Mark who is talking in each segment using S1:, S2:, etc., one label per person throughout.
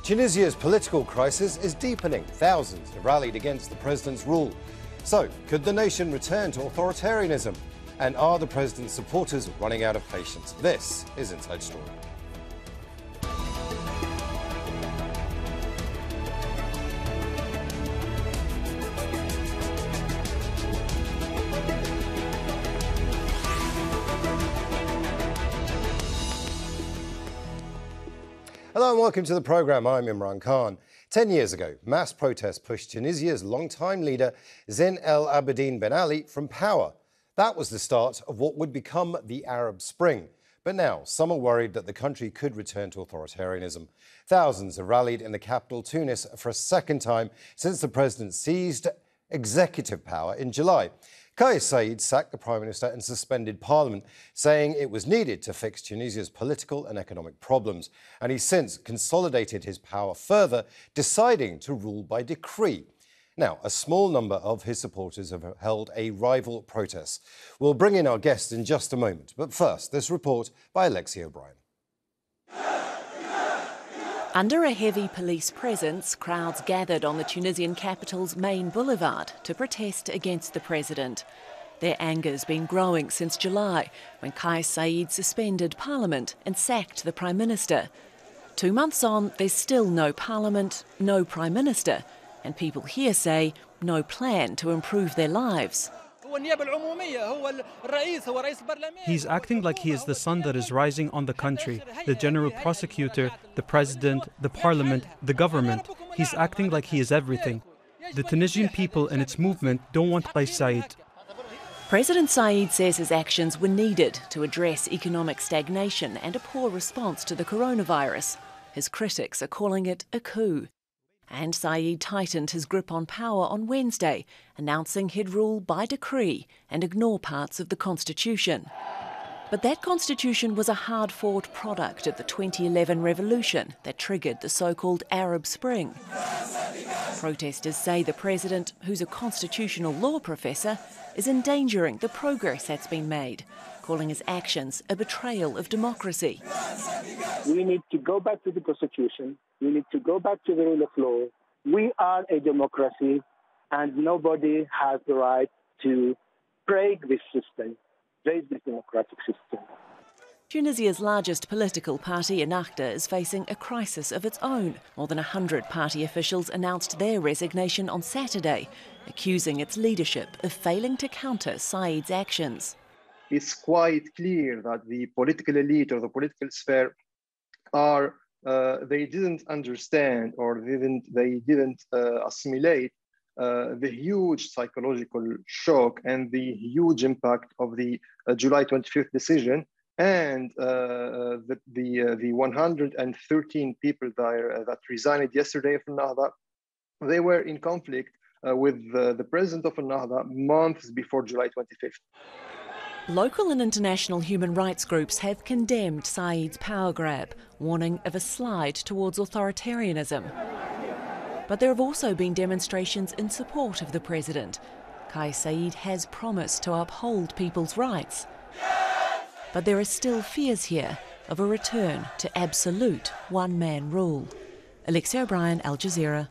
S1: Tunisia's political crisis is deepening. Thousands have rallied against the president's rule. So, could the nation return to authoritarianism? And are the president's supporters running out of patience? This is Inside Story. Hello and welcome to the programme. I'm Imran Khan. 10 years ago, mass protests pushed Tunisia's longtime leader Zine El Abidine Ben Ali from power. That was the start of what would become the Arab Spring. But now, some are worried that the country could return to authoritarianism. Thousands have rallied in the capital, Tunis, for a second time since the president seized executive power in July. Kais Saied sacked the Prime Minister and suspended Parliament, saying it was needed to fix Tunisia's political and economic problems. And he's since consolidated his power further, deciding to rule by decree. Now, a small number of his supporters have held a rival protest. We'll bring in our guests in just a moment. But first, this report by Alexia O'Brien.
S2: Under a heavy police presence, crowds gathered on the Tunisian capital's main boulevard to protest against the president. Their anger's been growing since July, when Kais Saied suspended Parliament and sacked the Prime Minister. 2 months on, there's still no Parliament, no Prime Minister, and people here say no plan to improve their lives.
S3: He's acting like he is the sun that is rising on the country, the general prosecutor, the president, the parliament, the government. He's acting like he is everything. The Tunisian people and its movement don't want Kais Saied.
S2: President Saied says his actions were needed to address economic stagnation and a poor response to the coronavirus. His critics are calling it a coup. And Saied tightened his grip on power on Wednesday, announcing he'd rule by decree and ignore parts of the constitution. But that constitution was a hard-fought product of the 2011 revolution that triggered the so-called Arab Spring. Protesters say the president, who's a constitutional law professor, is endangering the progress that's been made, calling his actions a betrayal of democracy.
S4: We need to go back to the constitution. We need to go back to the rule of law. We are a democracy, and nobody has the right to break this system, break this democratic system.
S2: Tunisia's largest political party, Ennahda, is facing a crisis of its own. More than 100 party officials announced their resignation on Saturday, accusing its leadership of failing to counter Saied's actions.
S5: It's quite clear that the political elite or the political sphere they didn't understand or they didn't assimilate the huge psychological shock and the huge impact of the July 25th decision and the 113 people that resigned yesterday from Ennahda. They were in conflict with the president of Ennahda months before July 25th.
S2: Local and international human rights groups have condemned Saied's power grab, warning of a slide towards authoritarianism. But there have also been demonstrations in support of the president. Kais Saied has promised to uphold people's rights. But there are still fears here of a return to absolute one-man rule. Alexia O'Brien, Al Jazeera.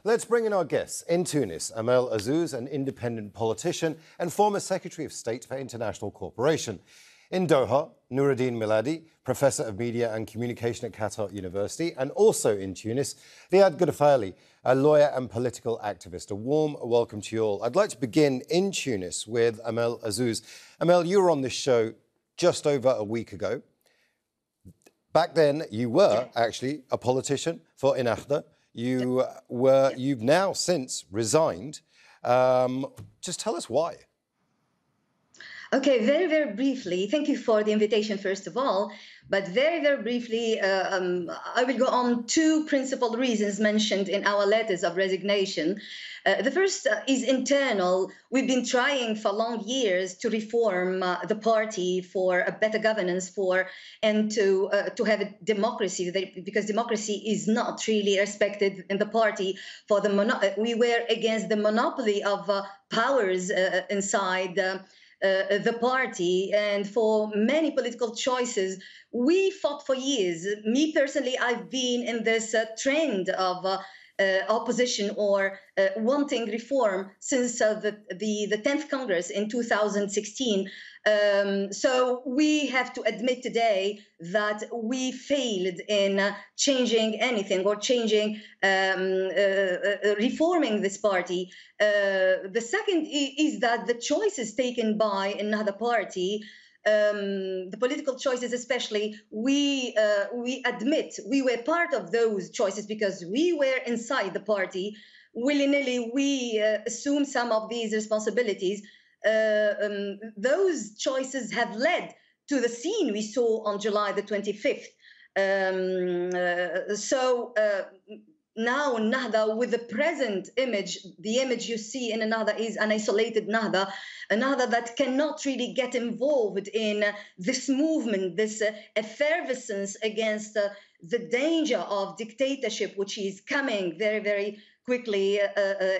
S1: Let's bring in our guests. In Tunis, Amel, Azzouz, an independent politician and former Secretary of State for International Cooperation. In Doha, Noureddine Miladi, Professor of Media and Communication at Qatar University. And also in Tunis, Riadh Guerfali, a lawyer and political activist. A warm welcome to you all. I'd like to begin in Tunis with Amel Azzouz. Amel, you were on this show just over a week ago. Back then, you were actually a politician for Ennahda. You've now since resigned. Just tell us why.
S6: Okay, very, very briefly, thank you for the invitation, first of all. But very, very briefly, I will go on two principal reasons mentioned in our letters of resignation. The first is internal. We've been trying for long years to reform the party for a better governance and to have a democracy, because democracy is not really respected in the party. We were against the monopoly of powers inside the party and for many political choices. We fought for years. Me personally, I've been in this trend of opposition or wanting reform since the 10th Congress in 2016. So we have to admit today that we failed in changing anything or changing, reforming this party. The second is that the choices taken by another party, the political choices especially, we admit we were part of those choices because we were inside the party. Willy-nilly, we assume some of these responsibilities. Those choices have led to the scene we saw on July the 25th. Now Nahda, with the present image, the image you see in Nahda is an isolated Nahda, a Nahda that cannot really get involved in this movement, this effervescence against the danger of dictatorship, which is coming very, very quickly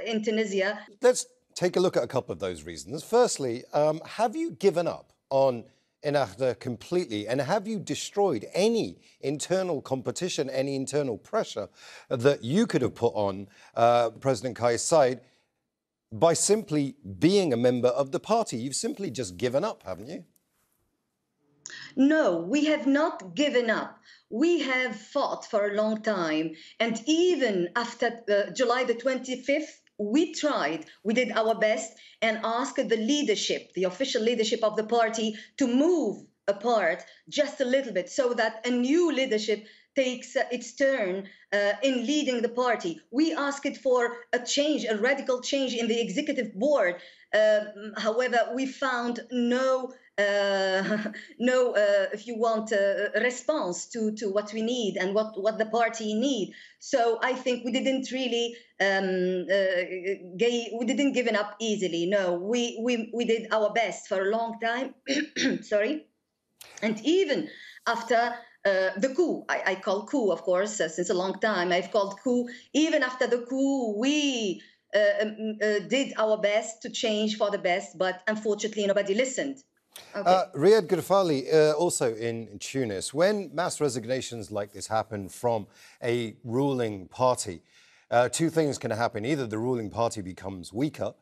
S6: in Tunisia.
S1: Let's take a look at a couple of those reasons. Firstly, have you given up on Ennahda completely, and have you destroyed any internal competition, any internal pressure that you could have put on President Kais Saied by simply being a member of the party? You've simply just given up, haven't you?
S6: No, we have not given up. We have fought for a long time, and even after July the 25th, we tried, we did our best and asked the leadership, the official leadership of the party, to move apart just a little bit so that a new leadership takes its turn in leading the party. We asked for a change, a radical change in the executive board. However, we found no, if you want, response to what we need and what the party need. So I think we didn't really, we didn't give up easily. No, we did our best for a long time. Sorry. And even after the coup, I call coup, of course, since a long time, I've called coup. Even after the coup, we did our best to change for the best, but unfortunately nobody listened. Okay.
S1: Riadh Guerfali, also in Tunis, when mass resignations like this happen from a ruling party, two things can happen. Either the ruling party becomes weaker,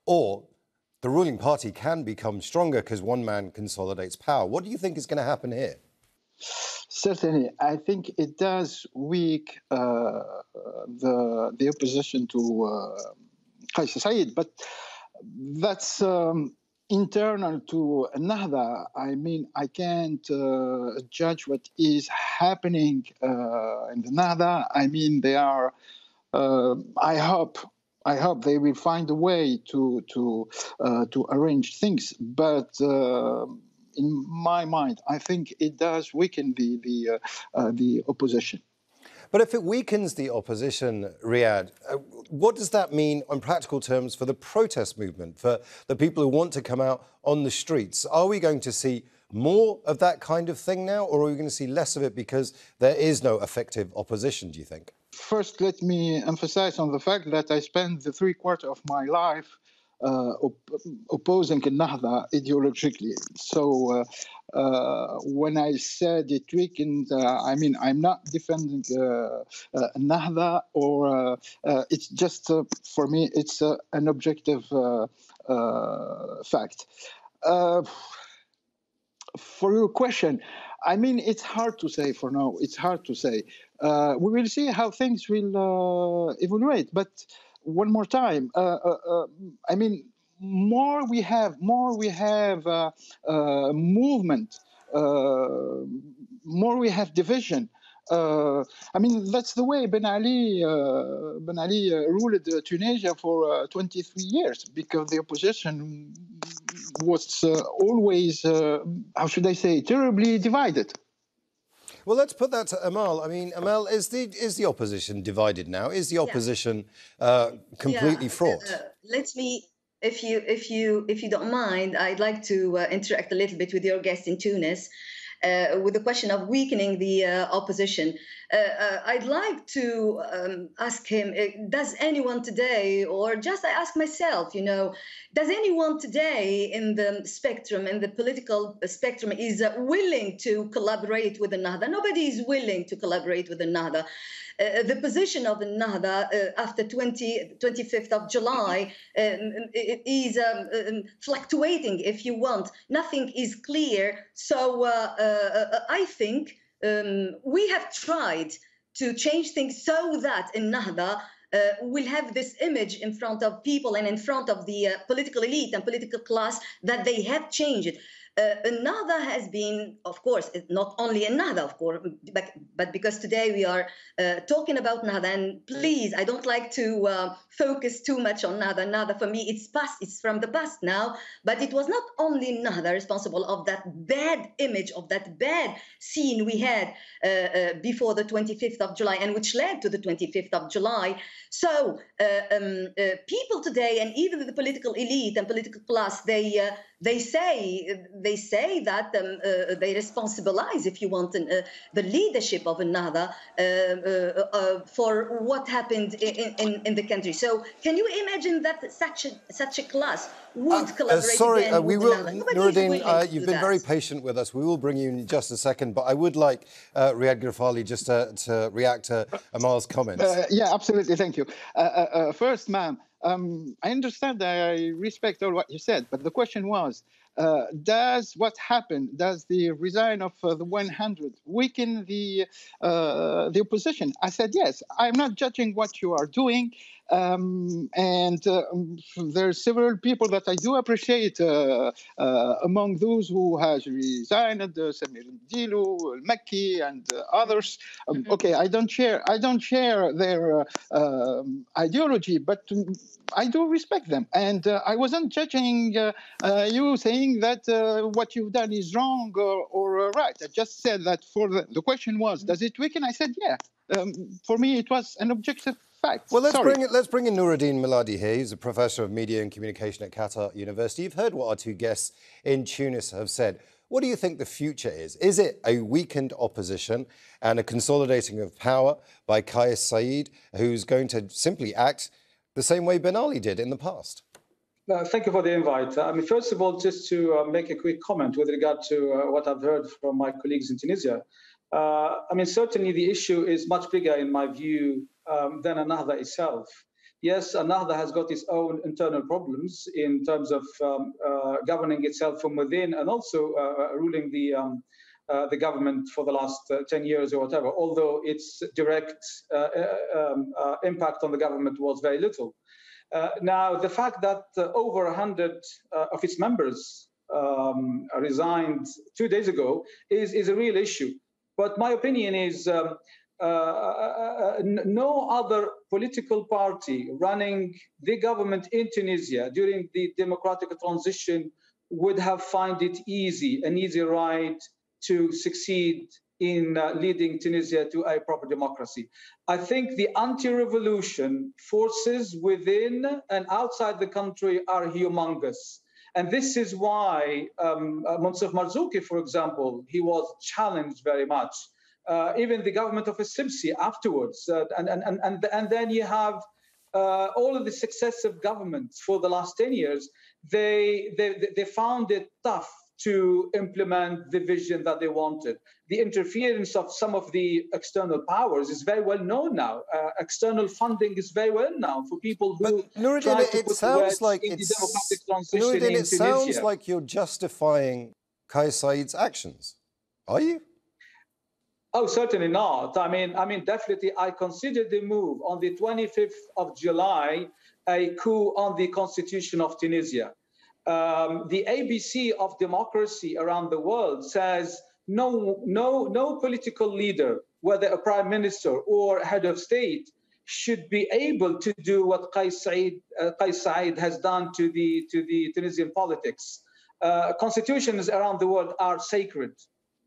S1: or the ruling party can become stronger because one man consolidates power. What do you think is going to happen here?
S7: Certainly, I think it does weak the opposition to Kais Saied, but that's internal to Nahda. I mean, I can't judge what is happening in the Nahda. I mean, they are. I hope they will find a way to arrange things, but. In my mind, I think it does weaken the opposition.
S1: But if it weakens the opposition, Riadh, what does that mean on practical terms for the protest movement, for the people who want to come out on the streets? Are we going to see more of that kind of thing now, or are we going to see less of it because there is no effective opposition, do you think?
S7: First, let me emphasize on the fact that I spent the 3/4 of my life opposing Nahda ideologically. So when I said it weakened, I mean, I'm not defending Nahda, or it's just, for me, it's an objective fact. For your question, I mean, it's hard to say for now. It's hard to say. We will see how things will evaluate. But one more time, I mean, more we have movement, more we have division. I mean, that's the way Ben Ali ruled Tunisia for 23 years, because the opposition was always, how should I say, terribly divided.
S1: Well, let's put that to Amel. I mean, Amel, is the opposition divided now? Is the opposition completely fraught?
S6: Let me, if you don't mind, I'd like to interact a little bit with your guest in Tunis. with the question of weakening the opposition. I'd like to ask him, does anyone today, or just I ask myself, does anyone today in the spectrum, in the political spectrum, is willing to collaborate with the Nahda? Nobody is willing to collaborate with the Nahda. The position of the Nahda after 25th of July is fluctuating, if you want. Nothing is clear. So I think we have tried to change things so that in Nahda will have this image in front of people and in front of the political elite and political class that they have changed it. Nahda has been, of course, not only in Nahda, of course, but because today we are talking about Nahda, and please, I don't like to focus too much on Nahda. Nahda, for me, it's past, it's from the past now, but it was not only Nahda responsible of that bad image, of that bad scene we had before the 25th of July, and which led to the 25th of July. So people today, and even the political elite and political class, they say that they responsibilize, if you want, the leadership of Nahda for what happened in the country. So can you imagine that such a class would collaborate again with Nahda?
S1: Noureddine, you've been very patient with us. We will bring you in just a second, but I would like Riadh Guerfali just to react to Amel's comments.
S7: Yeah, absolutely. Thank you. First, ma'am, I understand, I respect all what you said, but the question was, does what happened, does the resign of the 100 weaken the opposition? I said yes. I'm not judging what you are doing, and there are several people that I do appreciate among those who has resigned, Samir Dilu, Al-Makki, and others. Okay, I don't share their ideology, but I do respect them, and I wasn't judging you saying that what you've done is wrong or right. I just said that for the question was, does it weaken? I said, yeah. For me, it was an objective fact.
S1: Well, let's bring in Noureddine Miladi here. He's a professor of media and communication at Qatar University. You've heard what our two guests in Tunis have said. What do you think the future is? Is it a weakened opposition and a consolidating of power by Kais Saied, who's going to simply act the same way Ben Ali did in the past?
S8: Thank you for the invite. First of all, just to make a quick comment with regard to what I've heard from my colleagues in Tunisia. Certainly the issue is much bigger, in my view, than Nahda itself. Yes, Nahda has got its own internal problems in terms of governing itself from within, and also ruling the government for the last 10 years or whatever, although its direct impact on the government was very little. Now, the fact that over 100 of its members resigned 2 days ago is a real issue. But my opinion is no other political party running the government in Tunisia during the democratic transition would have found it an easy ride to succeed in leading Tunisia to a proper democracy. I think the anti-revolution forces within and outside the country are humongous. And this is why Monsef Marzouki, for example, he was challenged very much. Even the government of Sibsi afterwards. And then you have all of the successive governments for the last 10 years, they found it tough to implement the vision that they wanted. The interference of some of the external powers is very well known now. External funding is very well known for people who try to put the wedge in the democratic transition in Tunisia.
S1: It sounds like you're justifying Kais Saied's actions. Are you?
S8: Oh, certainly not. I mean, definitely, I consider the move on the 25th of July a coup on the constitution of Tunisia. The ABC of democracy around the world says no political leader, whether a prime minister or head of state, should be able to do what Kais Saied has done to the Tunisian politics. Constitutions around the world are sacred,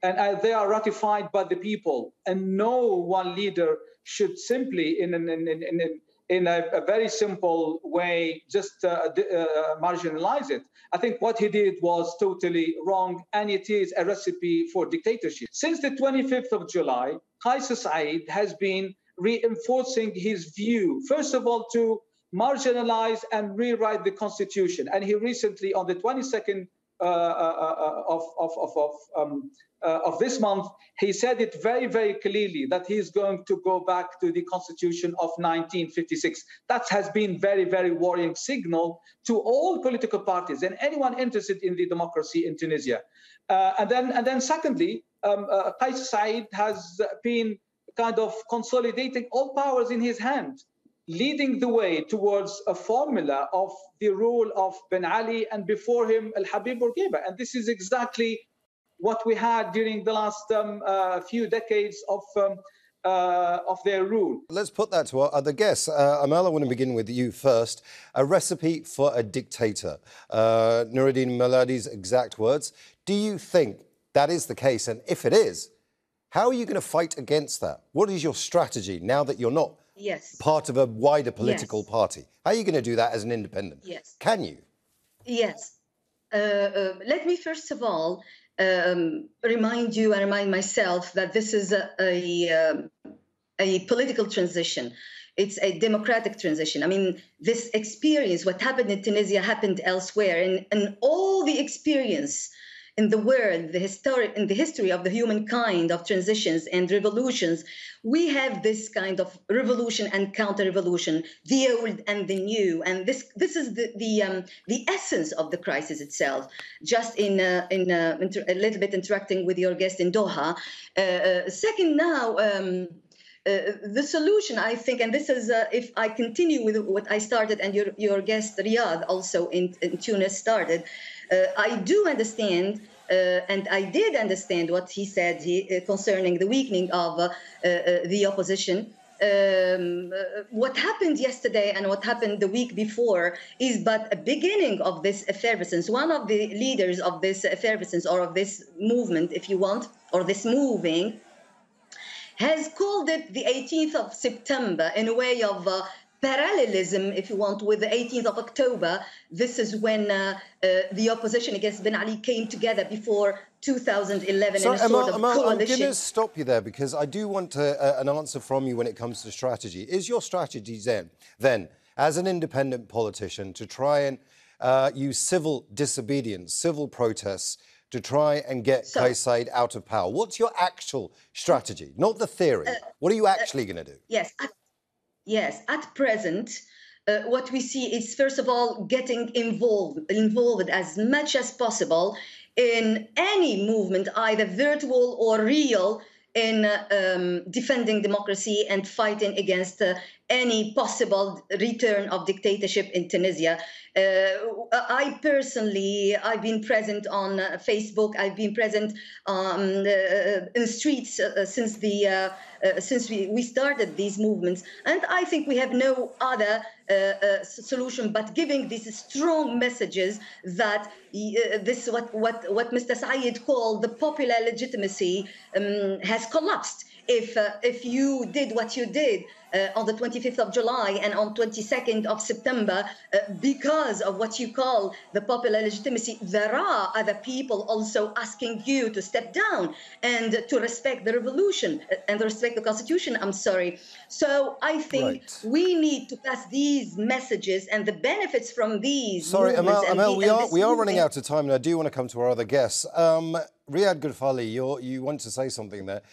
S8: and they are ratified by the people. And no one leader should simply, in in a very simple way, just marginalize it. I think what he did was totally wrong, and it is a recipe for dictatorship. Since the 25th of July, Kais Saied has been reinforcing his view, first of all, to marginalize and rewrite the constitution. And he recently, on the 22nd of this month, he said it very, very clearly that he's going to go back to the constitution of 1956. That has been very, very worrying signal to all political parties and anyone interested in the democracy in Tunisia. And then secondly, Kais Saied has been kind of consolidating all powers in his hand, leading the way towards a formula of the rule of Ben Ali and before him Al-Habib Bourguiba. And this is exactly what we had during the last few decades of their rule.
S1: Let's put that to our other guests. Amel, I want to begin with you first. A recipe for a dictator. Noureddine Miladi's exact words. Do you think that is the case? And if it is, how are you going to fight against that? What is your strategy now that you're not part of a wider political party? How are you going to do that as an independent?
S6: Yes.
S1: Can you?
S6: Yes. Let me first of all remind you and remind myself that this is a political transition. It's a democratic transition. I mean, this experience, what happened in Tunisia happened elsewhere, and all the experience in the world, in the history of the humankind, of transitions and revolutions, we have this kind of revolution and counter-revolution, the old and the new, and this is the essence of the crisis itself. Just in a little bit interacting with your guest in Doha. Second, now. The solution, I think, and this is if I continue with what I started and your guest Riadh also in Tunis started, I do understand and I did understand what he said concerning the weakening of the opposition. What happened yesterday and what happened the week before is but a beginning of this effervescence. One of the leaders of this effervescence, or of this movement, if you want, or this moving, has called it the 18th of September in a way of parallelism, if you want, with the 18th of October. This is when the opposition against Ben Ali came together before 2011 in a sort of coalition.
S1: I'm going to stop you there because I do want an answer from you when it comes to strategy. Is your strategy then, as an independent politician, to try and use civil disobedience, civil protests, to try and get Kais Saied out of power? What's your actual strategy? Not the theory. What are you actually going to do?
S6: Yes, at present, what we see is, first of all, getting involved as much as possible in any movement, either virtual or real, in defending democracy and fighting against any possible return of dictatorship in Tunisia. I personally, I've been present on Facebook. I've been present in streets since we started these movements, and I think we have no other solution but giving these strong messages that this what Mr. Saied called the popular legitimacy has collapsed. If you did what you did on the 25th of July and on 22nd of September, because of what you call the popular legitimacy, there are other people also asking you to step down and to respect the revolution and respect the constitution. I'm sorry. So I think we need to pass these messages and the benefits from these.
S1: Sorry, Amel, we are running out of time, and I do want to come to our other guests. Riadh Guerfali, you want to say something there.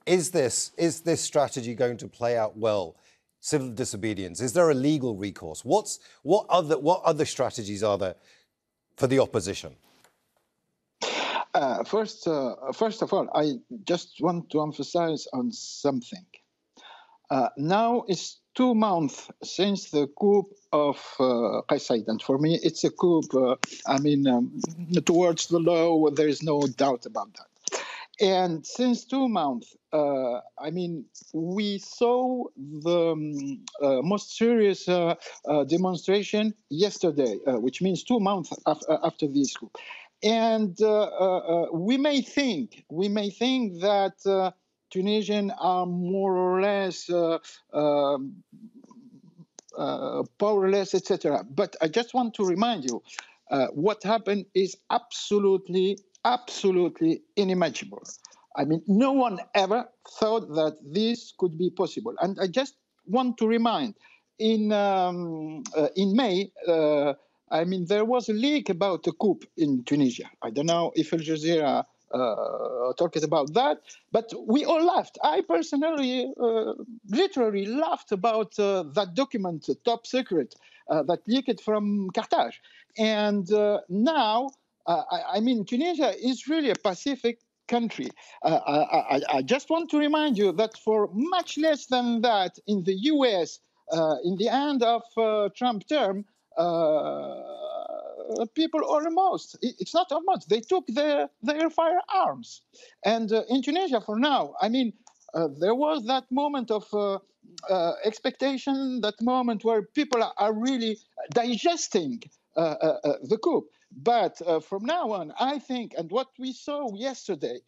S1: Is this strategy going to play out well? Civil disobedience. Is there a legal recourse? What other strategies are there for the opposition?
S7: First of all, I just want to emphasize on something. Now it's 2 months since the coup of Kais Saied, and for me, it's a coup. Towards the law, there is no doubt about that. And since 2 months, we saw the most serious demonstration yesterday, which means 2 months after this coup. And we may think that Tunisians are more or less powerless, etc. But I just want to remind you, what happened is absolutely unimaginable. I mean, no one ever thought that this could be possible. And I just want to remind, in May, I mean, there was a leak about a coup in Tunisia. I don't know if Al Jazeera talked about that, but we all laughed. I personally literally laughed about that document, top secret, that leaked from Qatar. And now, I mean, Tunisia is really a Pacific country. I just want to remind you that for much less than that in the US, in the end of Trump term, people almost, it's not almost, they took their firearms. And in Tunisia for now, I mean, there was that moment of expectation, that moment where people are really digesting the coup. But from now on, I think, and what we saw yesterday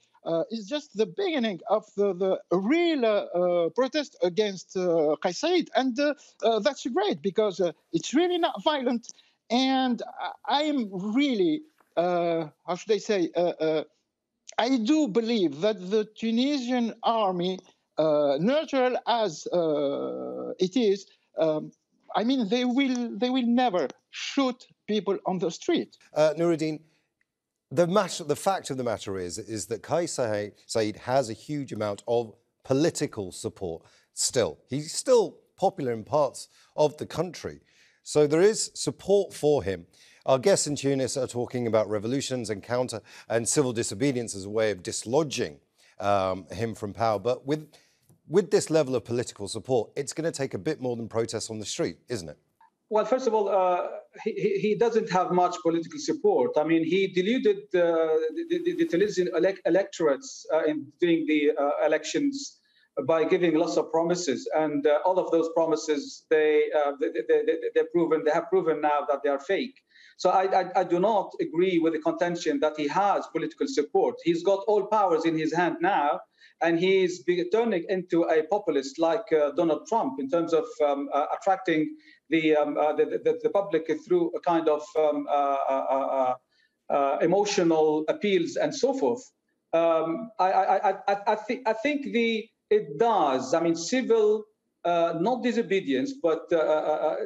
S7: is just the beginning of the real protest against Kais Saied. And that's great, because it's really not violent. And I am really, how should I say, I do believe that the Tunisian army, neutral as it is, I mean, they will never shoot people on the street.
S1: Noureddine, the fact of the matter is that Kais Saied has a huge amount of political support still. He's still popular in parts of the country. So there is support for him. Our guests in Tunis are talking about revolutions and counter and civil disobedience as a way of dislodging him from power. But with this level of political support, it's going to take a bit more than protests on the street, isn't it?
S8: Well, first of all, he doesn't have much political support. I mean, he deluded the Tunisian electorates during the elections by giving lots of promises, and all of those promises they have proven now that they are fake. So I do not agree with the contention that he has political support. He's got all powers in his hand now, and he's turning into a populist like Donald Trump in terms of attracting the public through a kind of emotional appeals and so forth. I think it does. I mean, civil, not disobedience, but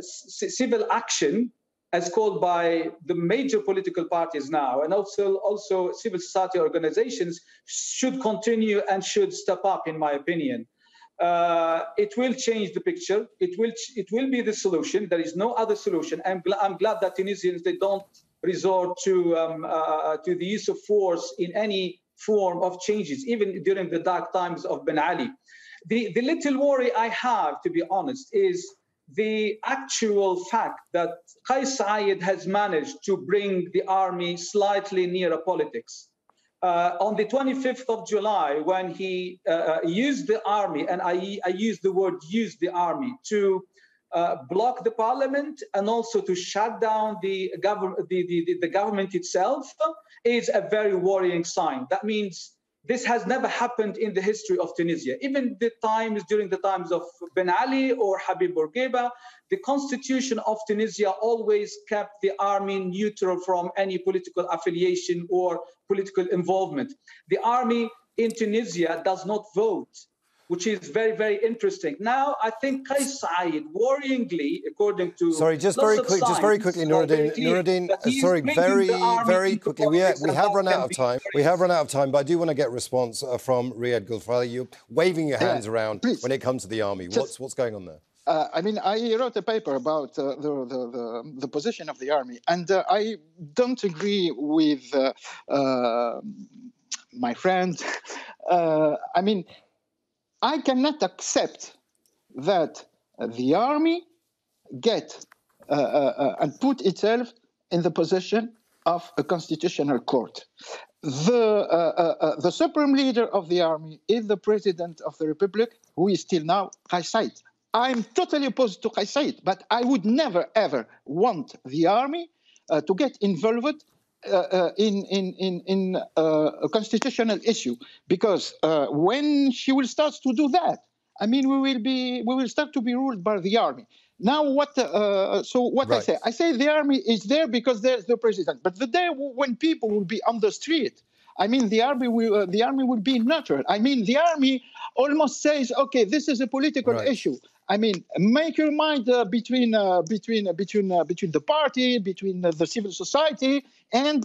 S8: civil action, as called by the major political parties now, and also civil society organizations, should continue and should step up, in my opinion. It will change the picture. It will be the solution. There is no other solution. I'm glad that Tunisians, they don't resort to the use of force in any form of changes, even during the dark times of Ben Ali. The little worry I have, to be honest, is the actual fact that Kais Saied has managed to bring the army slightly nearer politics. On the 25th of July, when he used the army, and I use the word use the army, to block the parliament and also to shut down the government itself, is a very worrying sign. That means this has never happened in the history of Tunisia. Even during the times of Ben Ali or Habib Bourguiba, the constitution of Tunisia always kept the army neutral from any political affiliation or political involvement. The army in Tunisia does not vote, which is very, very interesting. Now, I think Kais Saied, worryingly, according to
S1: just very quickly, Noureddine, sorry, very quickly. We have run out of time. We have run out of time, but I do want to get a response from Riadh Guerfali. You're waving your hands around when it comes to the army. What's going on there?
S7: I mean, I wrote a paper about the position of the army, and I don't agree with my friend. I mean, I cannot accept that the army get and put itself in the position of a constitutional court. The supreme leader of the army is the president of the republic, who is still now Kais Saied. I'm totally opposed to Kais Saied, but I would never, ever want the army to get involved in a constitutional issue, because when she will start to do that, I mean, we will start to be ruled by the army. Now, what
S1: Right.
S7: I say the army is there because there's the president. But the day when people will be on the street, I mean, the army will be nurtured. I mean, the army almost says, okay, this is a political issue. I mean, make your mind between the party, between the civil society, and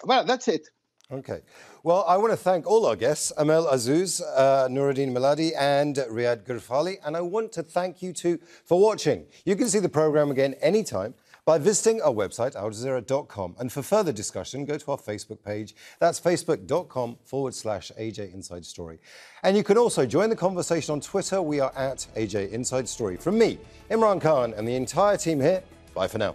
S7: well, that's it.
S1: Okay. Well, I want to thank all our guests, Amel, Azzouz, Noureddine, Miladi, and Riadh, Guerfali. And I want to thank you too for watching. You can see the programme again anytime by visiting our website, aljazeera.com. And for further discussion, go to our Facebook page. That's facebook.com/AJ Inside Story. And you can also join the conversation on Twitter. We are at AJ Inside Story. From me, Imran Khan, and the entire team here, bye for now.